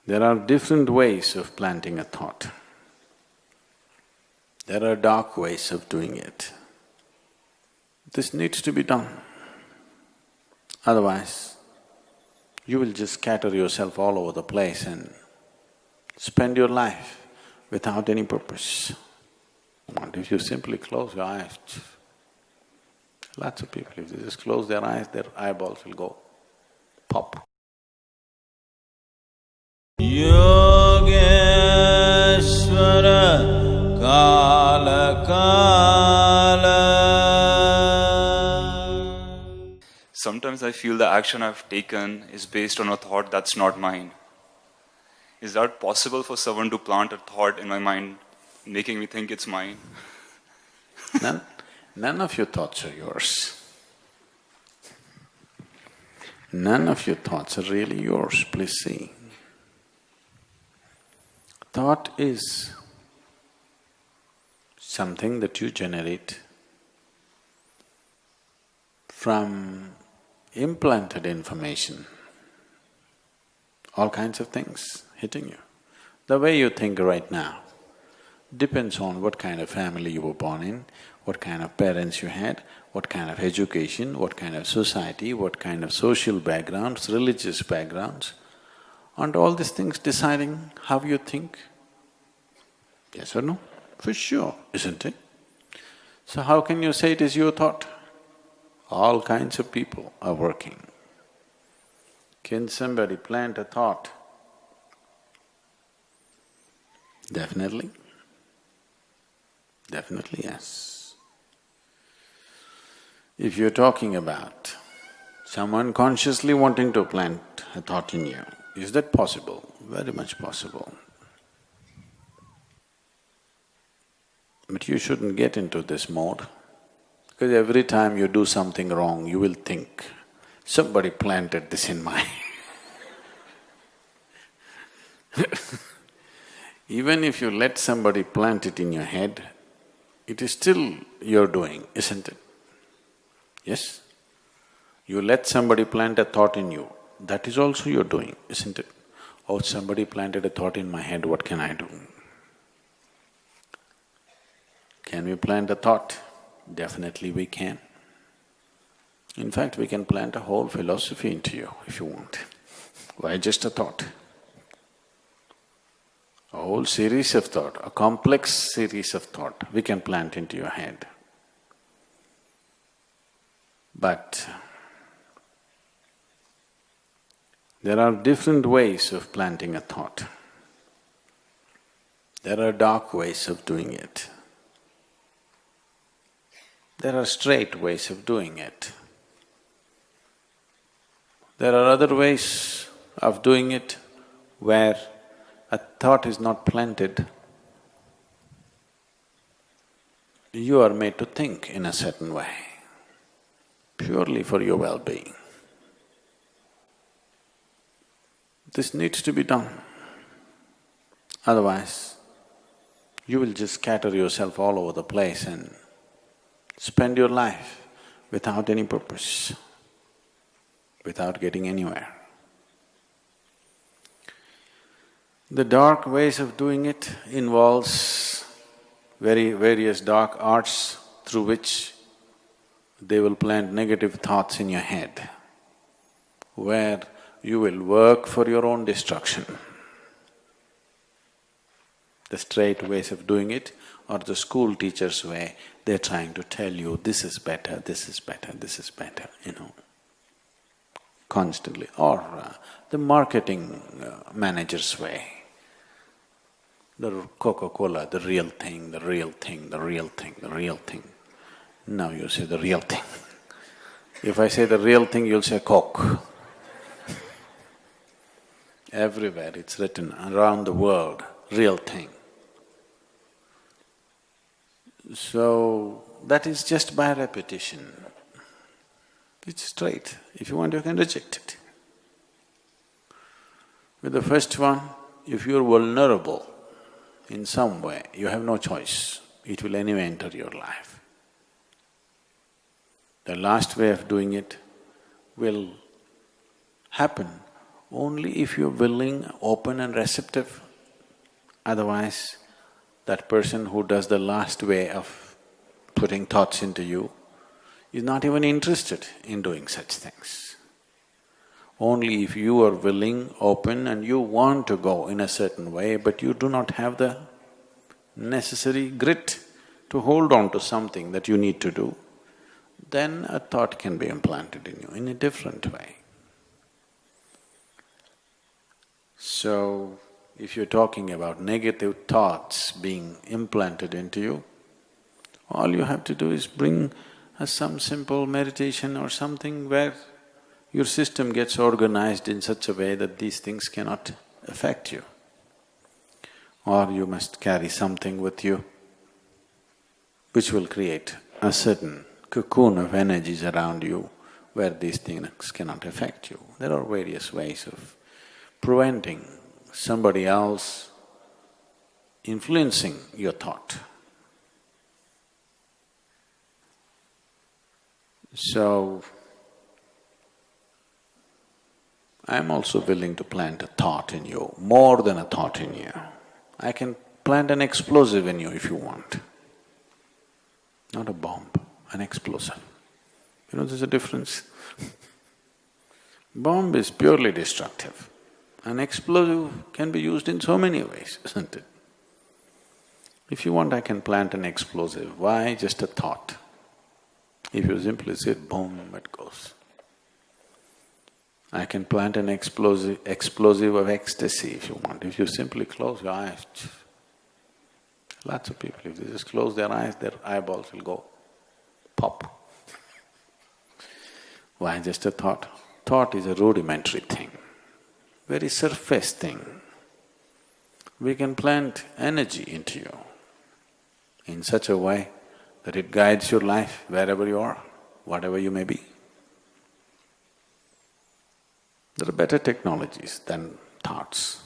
There are different ways of planting a thought. There are dark ways of doing it. This needs to be done. Otherwise, you will just scatter yourself all over the place and spend your life without any purpose. What if you simply close your eyes? Lots of people, if they just close their eyes, their eyeballs will go pop. Yogeshwara Kala Kala. Sometimes I feel the action I've taken is based on a thought that's not mine. Is that possible for someone to plant a thought in my mind, making me think it's mine? None of your thoughts are yours. None of your thoughts are really yours, please see. Thought is something that you generate from implanted information, all kinds of things hitting you. The way you think right now depends on what kind of family you were born in, what kind of parents you had, what kind of education, what kind of society, what kind of social backgrounds, religious backgrounds, and all these things deciding how you think. Yes or no? For sure, isn't it? So how can you say it is your thought? All kinds of people are working. Can somebody plant a thought? Definitely. Definitely, yes. If you're talking about someone consciously wanting to plant a thought in you, is that possible? Very much possible. But you shouldn't get into this mode, because every time you do something wrong, you will think, somebody planted this in my Even if you let somebody plant it in your head, it is still your doing, isn't it? Yes? You let somebody plant a thought in you, that is also your doing, isn't it? Oh, somebody planted a thought in my head, what can I do? Can we plant a thought? Definitely we can. In fact, we can plant a whole philosophy into you if you want. Why just a thought? A whole series of thought, a complex series of thought we can plant into your head. But there are different ways of planting a thought. There are dark ways of doing it. There are straight ways of doing it. There are other ways of doing it where a thought is not planted. You are made to think in a certain way, purely for your well-being. This needs to be done. Otherwise, you will just scatter yourself all over the place and spend your life without any purpose, without getting anywhere. The dark ways of doing it involves various dark arts through which they will plant negative thoughts in your head, where you will work for your own destruction. The straight ways of doing it or the school teacher's way, they're trying to tell you, this is better, this is better, this is better, constantly. Or the marketing manager's way. The Coca-Cola, the real thing, the real thing, the real thing, the real thing. Now you say the real thing. If I say the real thing, you'll say Coke. Everywhere it's written around the world, real thing. So, that is just by repetition. It's straight. If you want, you can reject it. With the first one, if you're vulnerable in some way, you have no choice, it will anyway enter your life. The last way of doing it will happen only if you're willing, open and receptive. Otherwise, that person who does the last way of putting thoughts into you is not even interested in doing such things. Only if you are willing, open and you want to go in a certain way, but you do not have the necessary grit to hold on to something that you need to do, then a thought can be implanted in you in a different way. So, if you're talking about negative thoughts being implanted into you, all you have to do is bring some simple meditation or something where your system gets organized in such a way that these things cannot affect you. Or you must carry something with you which will create a certain cocoon of energies around you where these things cannot affect you. There are various ways of preventing somebody else influencing your thought. So, I'm also willing to plant a thought in you, more than a thought in you. I can plant an explosive in you if you want. Not a bomb, an explosive. You know, there's a difference. Bomb is purely destructive. An explosive can be used in so many ways, isn't it? If you want, I can plant an explosive. Why? Just a thought. If you simply say boom, it goes. I can plant an explosive of ecstasy if you want. If you simply close your eyes, lots of people, if they just close their eyes, their eyeballs will go pop. Why? Just a thought. Thought is a rudimentary thing, very surface thing. We can plant energy into you in such a way that it guides your life wherever you are, whatever you may be. There are better technologies than thoughts.